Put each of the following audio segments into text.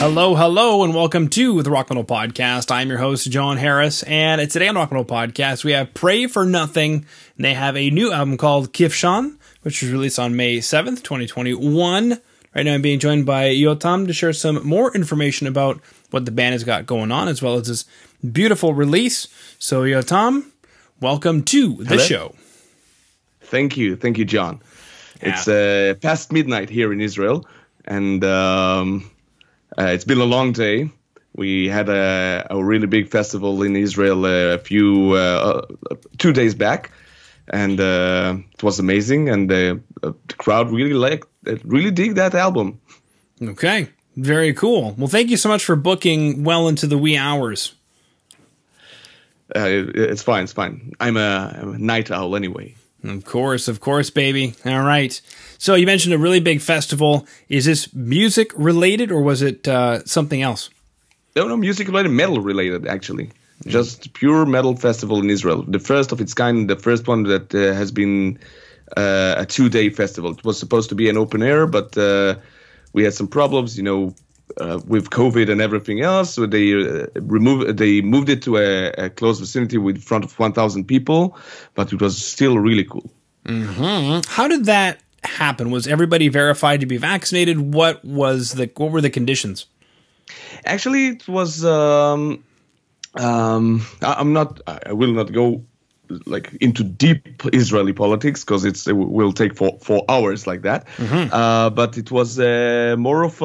Hello, hello, and welcome to the Rock Metal Podcast. I'm your host, John Harris, and today on Rock Metal Podcast, we have Pray for Nothing, and they have a new album called Kivshan, which was released on May 7th, 2021. Right now I'm being joined by Yotam to share some more information about what the band has got going on, as well as this beautiful release. So Yotam, welcome to the show. Thank you, John. Yeah. It's past midnight here in Israel, and it's been a long day. We had a really big festival in Israel a few 2 days back, and it was amazing. And the crowd really dig that album. Okay, very cool. Well, thank you so much for booking well into the wee hours. It's fine. It's fine. I'm a night owl anyway. Of course, baby. All right. So you mentioned a really big festival. Is this music related or was it something else? No, music related, metal related, actually. Just pure metal festival in Israel. The first of its kind, the first one that has been a 2-day festival. It was supposed to be an open air, but we had some problems, with COVID and everything else. So they moved it to a closed vicinity in front of 1,000 people, but it was still really cool. Mm-hmm. How did that happen? Was everybody verified to be vaccinated? What were the conditions? Actually, it was. I will not go into deep Israeli politics because it will take 4 hours like that. Mm-hmm. But it was more of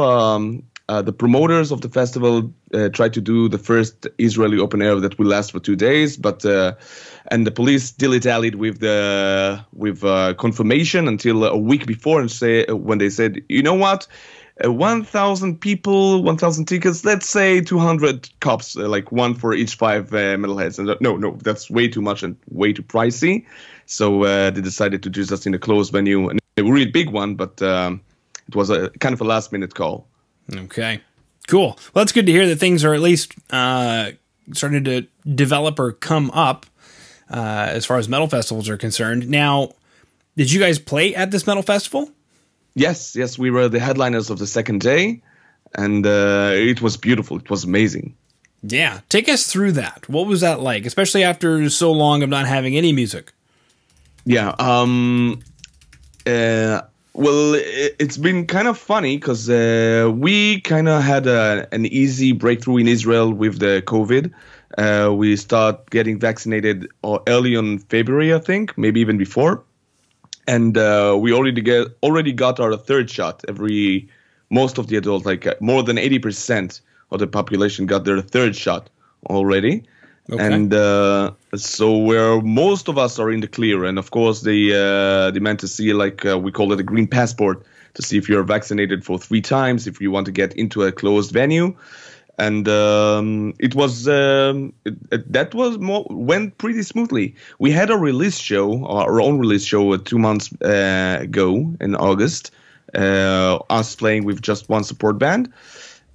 the promoters of the festival tried to do the first Israeli open air that will last for 2 days, but and the police dilly-dallied with confirmation until a week before, and when they said, you know what, 1,000 people, 1,000 tickets, let's say 200 cops, one for each 5 metalheads. And no, that's way too much and way too pricey. So they decided to do just in a closed venue, and a really big one, but it was a kind of a last-minute call. Okay, cool. Well, that's good to hear that things are at least starting to develop or come up as far as metal festivals are concerned. Now, did you guys play at this metal festival? Yes, we were the headliners of the second day, and it was beautiful. It was amazing. Yeah, take us through that. What was that like, especially after so long of not having any music? Yeah, well, it's been kind of funny because we kind of had an easy breakthrough in Israel with the COVID. We start getting vaccinated early on February, I think, maybe even before. And we already got our third shot. Most of the adults, more than 80% of the population got their third shot already. Okay. And so where most of us are in the clear, and of course they demand to see, we call it a green passport, to see if you're vaccinated for 3 times, if you want to get into a closed venue. And went pretty smoothly. We had a release show, our own release show, 2 months ago in August, us playing with just one support band.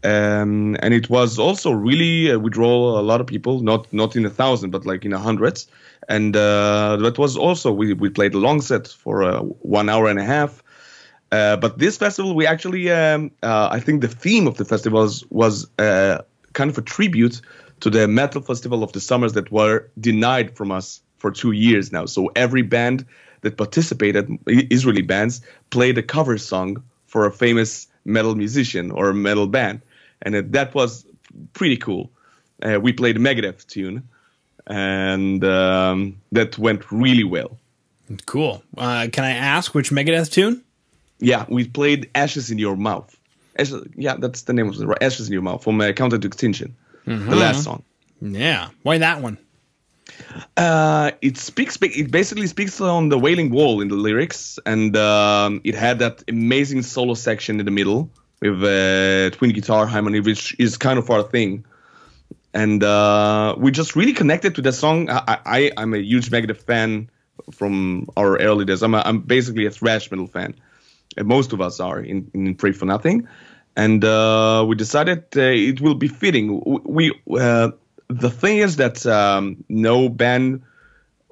And it was also really, we draw a lot of people, not in 1,000, but in the hundreds. And that was also, we played a long set for 1 hour and a half. But this festival, we actually, I think the theme of the festival was kind of a tribute to the metal festival of the summers that were denied from us for 2 years now. So every band that participated, Israeli bands, played a cover song for a famous metal musician or metal band. And that was pretty cool. We played a Megadeth tune, and that went really well. Cool. Can I ask which Megadeth tune? Yeah, we played Ashes in Your Mouth. Yeah, that's the name of it. Ashes in Your Mouth from Counter to Extinction, the last song. Yeah. Why that one? It basically speaks on the Wailing Wall in the lyrics, and it had that amazing solo section in the middle with twin guitar harmony, which is kind of our thing. And we just really connected to that song. I'm a huge Megadeth fan from our early days. I'm basically a thrash metal fan. Most of us are in Pray for Nothing. And we decided it will be fitting. The thing is that no band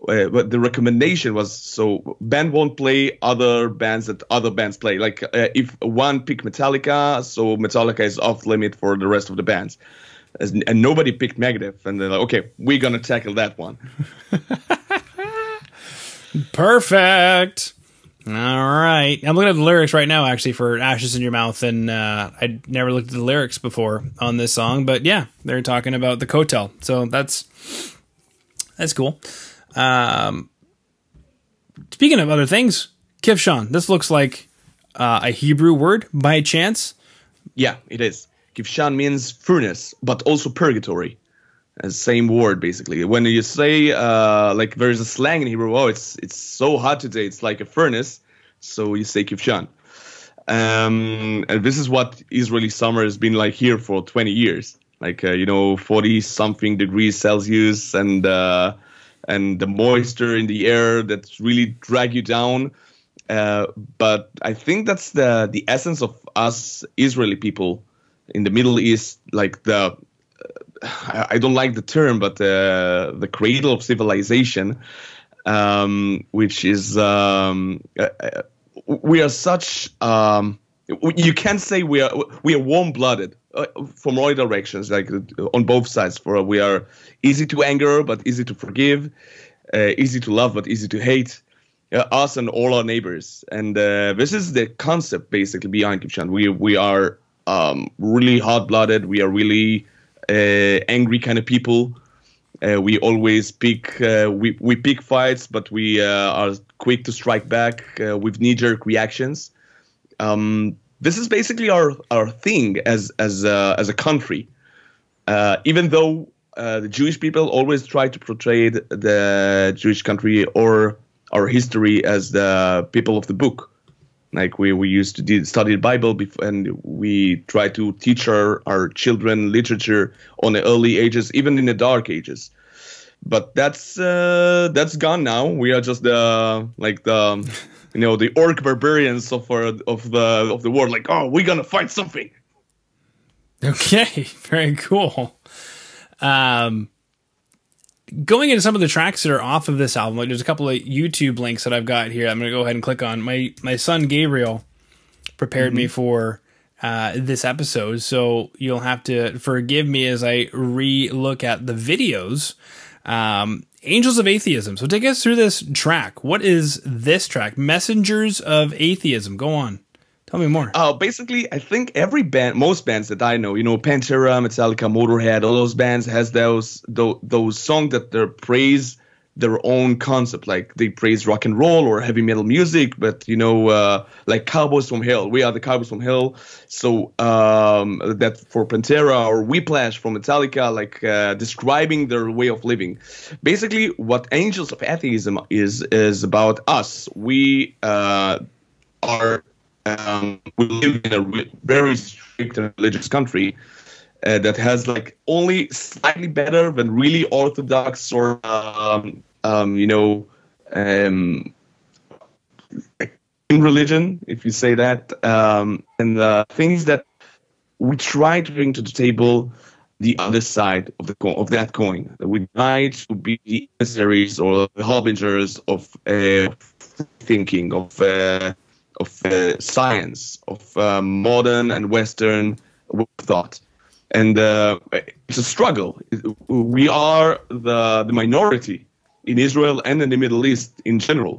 but the recommendation was, so band won't play other bands that other bands play. Like if one pick Metallica, so Metallica is off limit for the rest of the bands. And nobody picked Megadeth, and they're like, okay, we're gonna tackle that one. Perfect. All right. I'm looking at the lyrics right now, actually, for Ashes in Your Mouth, and I never looked at the lyrics before on this song, but yeah, they're talking about the Kotel, so that's cool. Speaking of other things, Kivshan, this looks like a Hebrew word by chance. Yeah, it is. Kivshan means furnace, but also purgatory. Same word, basically. When you say, like, there's a slang in Hebrew, oh, it's so hot today, it's like a furnace, so you say Kivshan. And this is what Israeli summer has been like here for 20 years. Like, 40-something degrees Celsius, and the moisture in the air that really drag you down. But I think that's the essence of us Israeli people in the Middle East, like I don't like the term, but the cradle of civilization, which is we are such. You can say we are warm-blooded from all directions, like on both sides. For we are easy to anger but easy to forgive, easy to love but easy to hate. Us and all our neighbors, and this is the concept basically behind Kivshan. We are really hot-blooded. We are really angry kind of people. We always pick we pick fights, but we are quick to strike back with knee-jerk reactions. This is basically our thing as a country. Even though the Jewish people always try to portray the Jewish country or our history as the people of the book. Like we used to study the Bible, and we try to teach our children literature on the early ages, even in the dark ages. But that's gone now. We are just the orc barbarians of the world. Like, oh, we're gonna fight something. Okay, very cool. Going into some of the tracks that are off of this album, like there's a couple of YouTube links that I've got here. I'm going to go ahead and click on. My son Gabriel prepared me for this episode, so you'll have to forgive me as I re-look at the videos. Angels of Atheism. So take us through this track. What is this track? Messengers of Atheism. Go on. Tell me more. Basically, I think most bands that I know, Pantera, Metallica, Motorhead, all those bands has those songs that they praise their own concept. Like they praise rock and roll or heavy metal music, but like Cowboys from Hell. We are the Cowboys from Hell. So that for Pantera, or Whiplash from Metallica, like describing their way of living. Basically, what Angels of Atheism is about us. We we live in a very strict and religious country that has like only slightly better than really orthodox or in religion, if you say that, and things that we try to bring to the table, the other side of that coin. We try to be the emissaries or the harbingers of thinking, of science, of modern and Western thought. And it's a struggle. We are the minority in Israel and in the Middle East in general.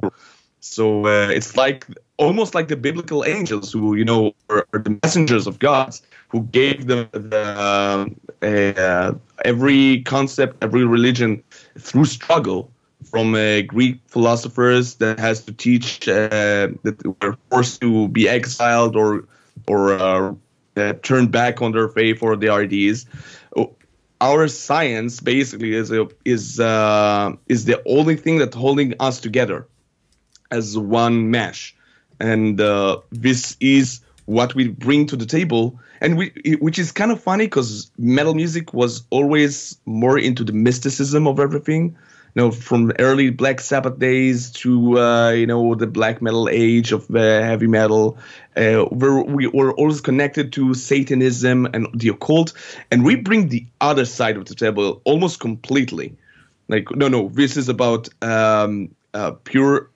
So it's like almost like the biblical angels who, are the messengers of God, who gave them every concept, every religion through struggle, from Greek philosophers that has to teach that were forced to be exiled or turn back on their faith or their ideas. Our science basically is the only thing that's holding us together as one mesh, and this is what we bring to the table, and which is kind of funny because metal music was always more into the mysticism of everything. From early Black Sabbath days to the black metal age of heavy metal, where we were always connected to Satanism and the occult, and we bring the other side of the table almost completely. Like, no, this is about pure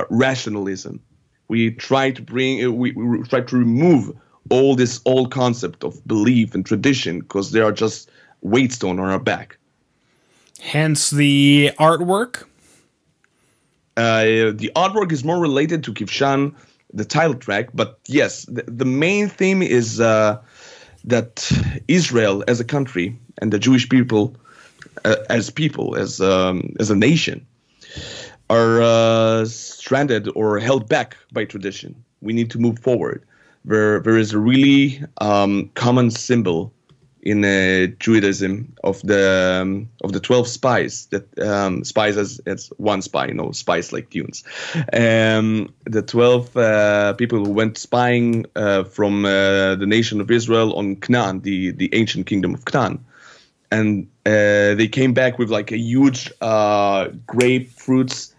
rationalism. We try to we try to remove all this old concept of belief and tradition because they are just weightstone on our back. Hence the artwork. The artwork is more related to Kivshan, the title track, but yes, the main theme is that Israel as a country and the Jewish people, as a nation, are stranded or held back by tradition. We need to move forward. There is a really common symbol in Judaism of the 12 spies, that spies as one spy, spies like tunes. The 12 people who went spying from the nation of Israel on Canaan, the ancient kingdom of Canaan. And they came back with like a huge grapefruits,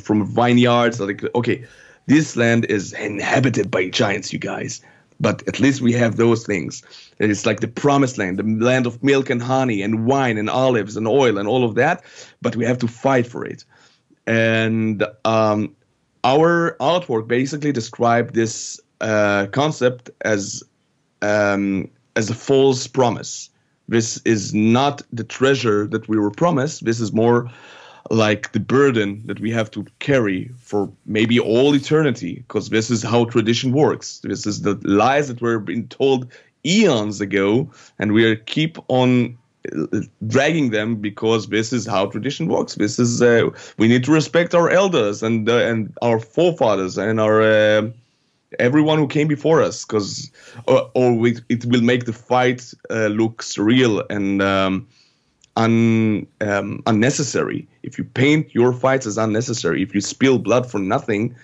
from vineyards. Like, okay, this land is inhabited by giants, you guys. But at least we have those things. It's like the promised land, the land of milk and honey and wine and olives and oil and all of that. But we have to fight for it. And our artwork basically described this concept as a false promise. This is not the treasure that we were promised. This is more like the burden that we have to carry for maybe all eternity, because this is how tradition works. This is the lies that were being told eons ago, and we keep on dragging them because this is how tradition works. This is we need to respect our elders and our forefathers and our everyone who came before us, because it will make the fight look surreal and unnecessary. If you paint your fights as unnecessary, if you spill blood for nothing,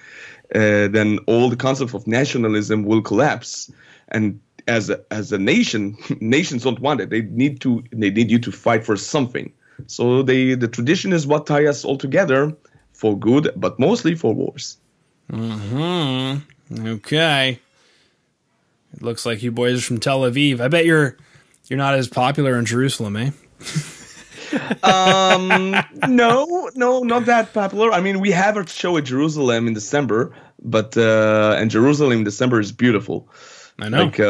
then all the concept of nationalism will collapse. And as a nation, nations don't want it. They need you to fight for something. So the tradition is what ties us all together for good, but mostly for wars. Okay. It looks like you boys are from Tel Aviv. I bet you're not as popular in Jerusalem, eh? No, not that popular. I mean, we have a show at Jerusalem in December, but and Jerusalem in December is beautiful. I know. Like,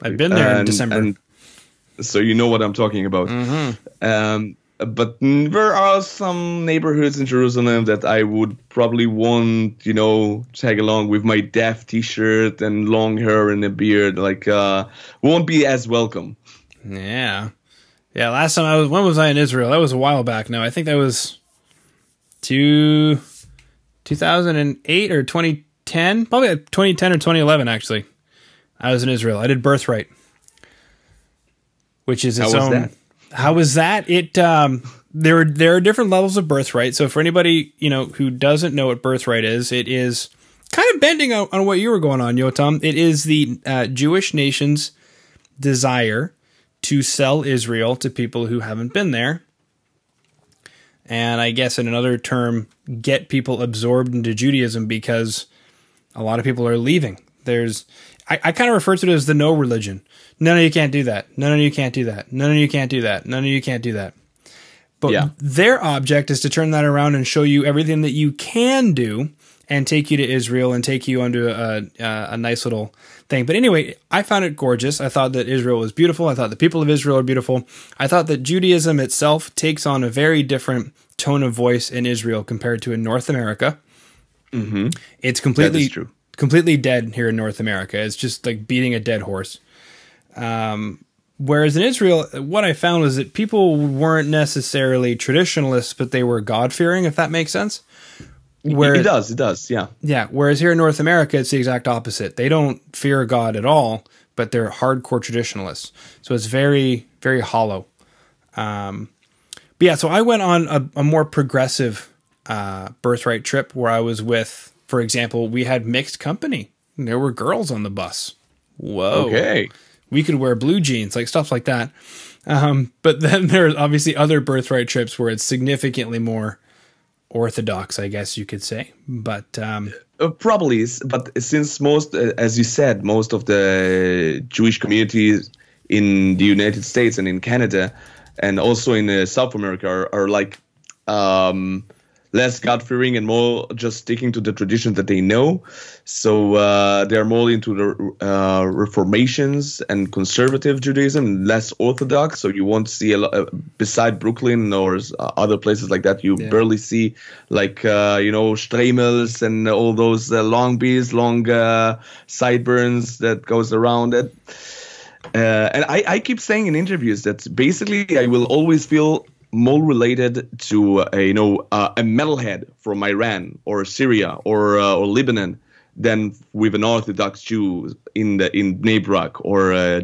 I've been there in December, and so you know what I'm talking about. But there are some neighborhoods in Jerusalem that I would probably want, tag along with my deaf T-shirt and long hair and a beard. Like, won't be as welcome. Yeah. Yeah, last time when was I in Israel? That was a while back now. I think that was 2008 or 2010. Probably 2010 or 2011, actually. I was in Israel. I did Birthright, which is its own. That? How was that? There are different levels of Birthright. So for anybody, who doesn't know what Birthright is, it is kind of bending on what you were going on, Yotam. It is the Jewish nation's desire to sell Israel to people who haven't been there. And I guess in another term, get people absorbed into Judaism, because a lot of people are leaving. I kind of refer to it as the no religion. No, you can't do that. No, you can't do that. No, you can't do that. No, you can't do that. But their object is to turn that around and show you everything that you can do and take you to Israel and take you onto a nice little thing. But anyway, I found it gorgeous. I thought that Israel was beautiful. I thought the people of Israel are beautiful. I thought that Judaism itself takes on a very different tone of voice in Israel compared to in North America. It's completely dead here in North America. It's just like beating a dead horse. Whereas in Israel, what I found was that people weren't necessarily traditionalists, but they were God-fearing, if that makes sense. It does, yeah. Yeah, whereas here in North America, it's the exact opposite. They don't fear God at all, but they're hardcore traditionalists. So it's very, very hollow. But yeah, so I went on a more progressive Birthright trip where I was with, for example, we had mixed company. There were girls on the bus. Whoa. Okay. We could wear blue jeans, like stuff like that. But then there's obviously other Birthright trips where it's significantly more orthodox, I guess you could say. But probably, but since most, as you said, most of the Jewish communities in the United States and in Canada and also in South America are like less God-fearing and more just sticking to the tradition that they know. So they're more into the Reformations and conservative Judaism, less Orthodox. So you won't see a lot, beside Brooklyn or other places like that, you barely see like, Stremels and all those long beards, long sideburns that goes around it. And I keep saying in interviews that basically I will always feel more related to a metalhead from Iran or Syria or Lebanon than with an Orthodox Jew in Bnei Brak or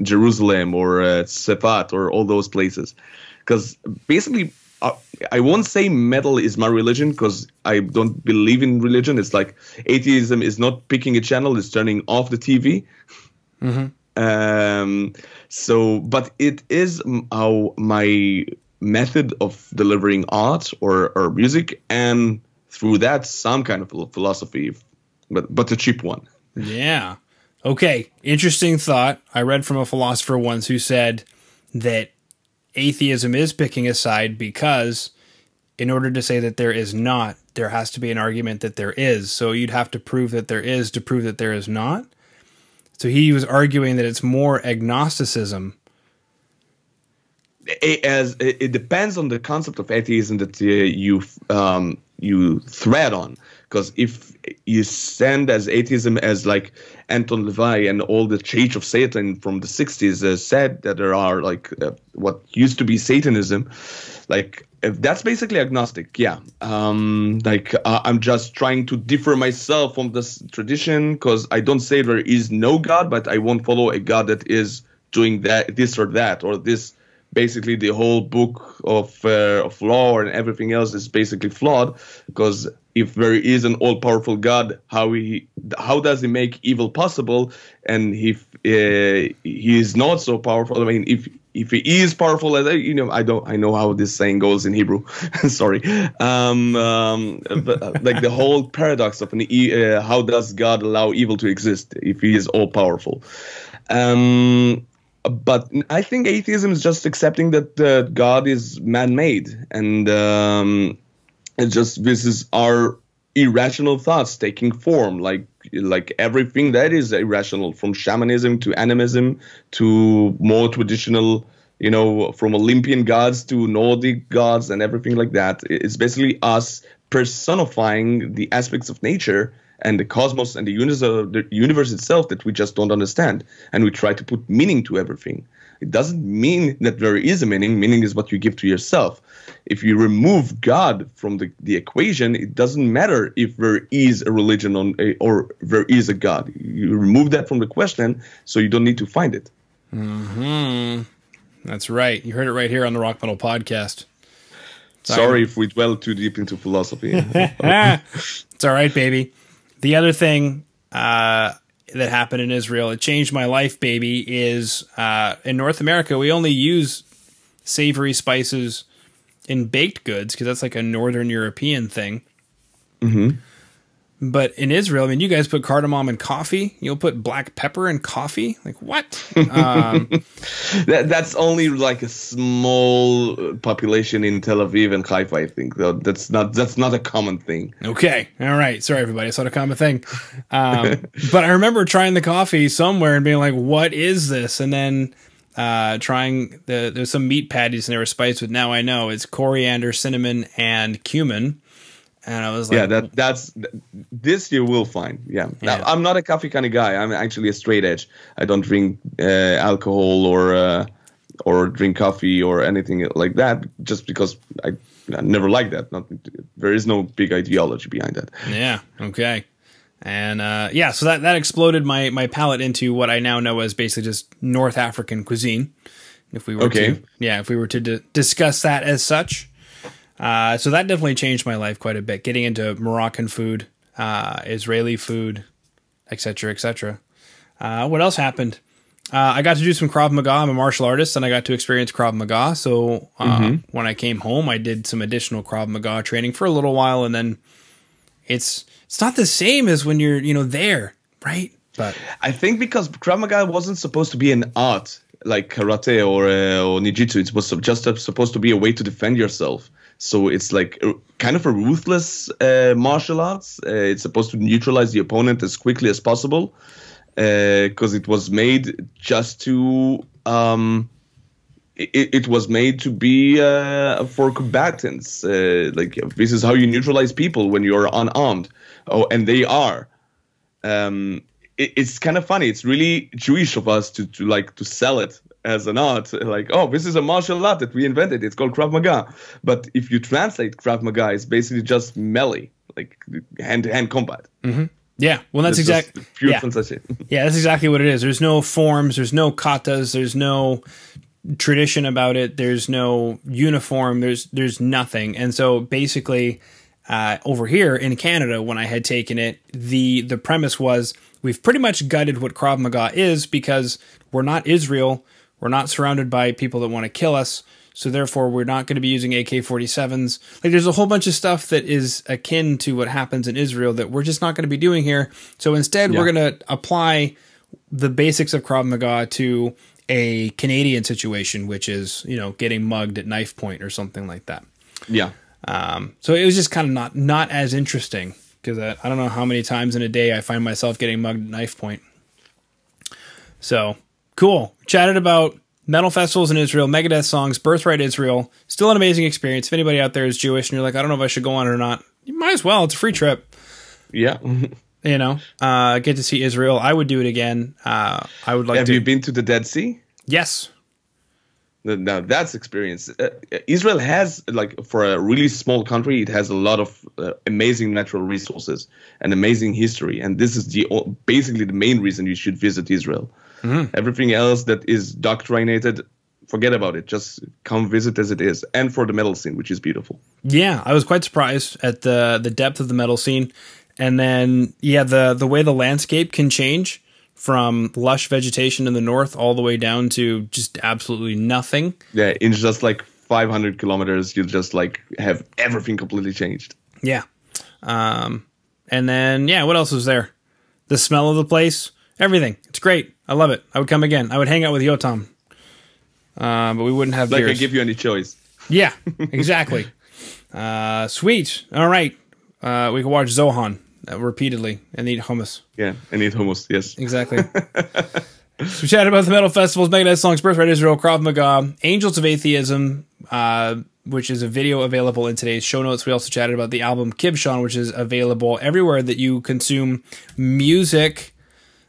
Jerusalem or Sefat or all those places, because basically I won't say metal is my religion because I don't believe in religion. It's like atheism is not picking a channel; it's turning off the TV. Mm-hmm. But it is how my method of delivering art or music, and through that some kind of philosophy, but a cheap one. Yeah. Okay. Interesting thought. I read from a philosopher once who said that atheism is picking a side because in order to say that there is not, there has to be an argument that there is. So you'd have to prove that there is to prove that there is not. So he was arguing that it's more agnosticism. As it depends on the concept of atheism that you thread on. Because if you stand as atheism as like Anton LaVey and all the Church of Satan from the 60s said that there are like what used to be Satanism, like that's basically agnostic. Yeah. I'm just trying to differ myself from this tradition because I don't say there is no God, but I won't follow a God that is doing that, this or that, or this. Basically, the whole book of law and everything else is basically flawed, because if there is an all-powerful God, how does he make evil possible? And if he is not so powerful, I mean, if he is powerful, I know how this saying goes in Hebrew. Sorry, but like the whole paradox of how does God allow evil to exist if he is all-powerful? But I think atheism is just accepting that God is man-made, and this is our irrational thoughts taking form, like everything that is irrational, from shamanism to animism to more traditional, from Olympian gods to Nordic gods and everything like that. It's basically us personifying the aspects of nature and the cosmos and the universe itself that we just don't understand, and we try to put meaning to everything. It doesn't mean that there is a meaning. Meaning is what you give to yourself. If you remove God from the equation, it doesn't matter if there is a religion or there is a God. You remove that from the question, so you don't need to find it. Mm-hmm. That's right. You heard it right here on the Rock Metal Podcast. Sorry if we dwell too deep into philosophy. It's all right, baby. The other thing that happened in Israel, it changed my life, baby, is in North America, we only use savory spices in baked goods because that's like a Northern European thing. Mm-hmm. But in Israel, I mean, you guys put cardamom in coffee. You'll put black pepper in coffee. Like what? That's only like a small population in Tel Aviv and Haifa, I think. Though that's not a common thing. Okay, all right. Sorry, everybody. It's not a common thing. But I remember trying the coffee somewhere and being like, "What is this?" And then trying there's some meat patties and they were spiced with. Now I know it's coriander, cinnamon, and cumin. And I was like, yeah, that's this you will find. Yeah. Now, I'm not a coffee kind of guy. I'm actually a straight edge. I don't drink alcohol or drink coffee or anything like that, just because I never liked that. There is no big ideology behind that. Yeah. Okay. And so that exploded my palate into what I now know as basically just North African cuisine. If we were to discuss that as such. So that definitely changed my life quite a bit, getting into Moroccan food, Israeli food, etc., etc. What else happened? I got to do some Krav Maga. I'm a martial artist, and I got to experience Krav Maga. So when I came home, I did some additional Krav Maga training for a little while, and then it's not the same as when you're there, right? But I think because Krav Maga wasn't supposed to be an art. like karate or ninjutsu. It was just supposed to be a way to defend yourself. So it's like kind of a ruthless martial arts. It's supposed to neutralize the opponent as quickly as possible because it was made just to it was made to be for combatants. Like this is how you neutralize people when you're unarmed. Oh, and they are. It's kind of funny. It's really Jewish of us to sell it as an art. Like, oh, this is a martial art that we invented. It's called Krav Maga. But if you translate Krav Maga, it's basically just melee, like hand-to-hand combat. Mm-hmm. Yeah, well, that's exactly pure translation. Yeah, that's exactly what it is. There's no forms. There's no katas. There's no tradition about it. There's no uniform. There's nothing. And so basically, over here in Canada, when I had taken it, the premise was we've pretty much gutted what Krav Maga is because we're not Israel. We're not surrounded by people that want to kill us. So therefore, we're not going to be using AK-47s. Like, there's a whole bunch of stuff that is akin to what happens in Israel that we're just not going to be doing here. So instead, we're going to apply the basics of Krav Maga to a Canadian situation, which is, you know, getting mugged at knife point or something like that. Yeah. So it was just kind of not as interesting because I don't know how many times in a day I find myself getting mugged at knife point. So cool. Chatted about metal festivals in Israel, Megadeth songs, Birthright Israel. Still an amazing experience. If anybody out there is Jewish and you're like, I don't know if I should go on it or not, you might as well. It's a free trip. Yeah. You know, get to see Israel. I would do it again. I would like to. Have you been to the Dead Sea? Yes. Now that's experience. Israel has, like, for a really small country, it has a lot of amazing natural resources and amazing history. And this is basically the main reason you should visit Israel. Mm-hmm. Everything else that is doctrinated, forget about it. Just come visit as it is. And for the metal scene, which is beautiful. Yeah, I was quite surprised at the depth of the metal scene. And then, yeah, the way the landscape can change from lush vegetation in the north all the way down to just absolutely nothing. Yeah, in just like 500 kilometers, you'll just like have everything completely changed. Yeah. And then, yeah, what else was there? The smell of the place, everything. It's great. I love it. I would come again. I would hang out with Yotam. But we wouldn't have beers. Like I give you any choice. Yeah, exactly. Sweet. All right. We can watch Zohan repeatedly and eat hummus. Yeah, and eat hummus, yes. Exactly. So we chatted about the metal festivals, Megadeth songs, Birthright Israel, Krav Maga, Angels of Atheism, which is a video available in today's show notes. We also chatted about the album Kivshan, which is available everywhere that you consume music.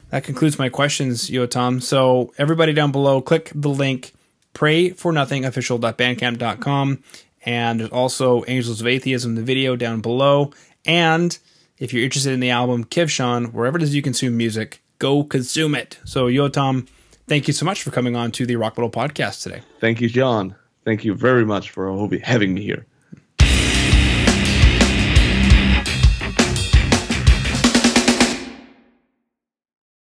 That concludes my questions, Yotam. So everybody down below, click the link, prayfornothingofficial.bandcamp.com, and there's also Angels of Atheism, the video down below. And if you're interested in the album Kivshan, wherever it is you consume music, go consume it. So Yotam, thank you so much for coming on to the Rock Metal Podcast today. Thank you, John. Thank you very much for having me here.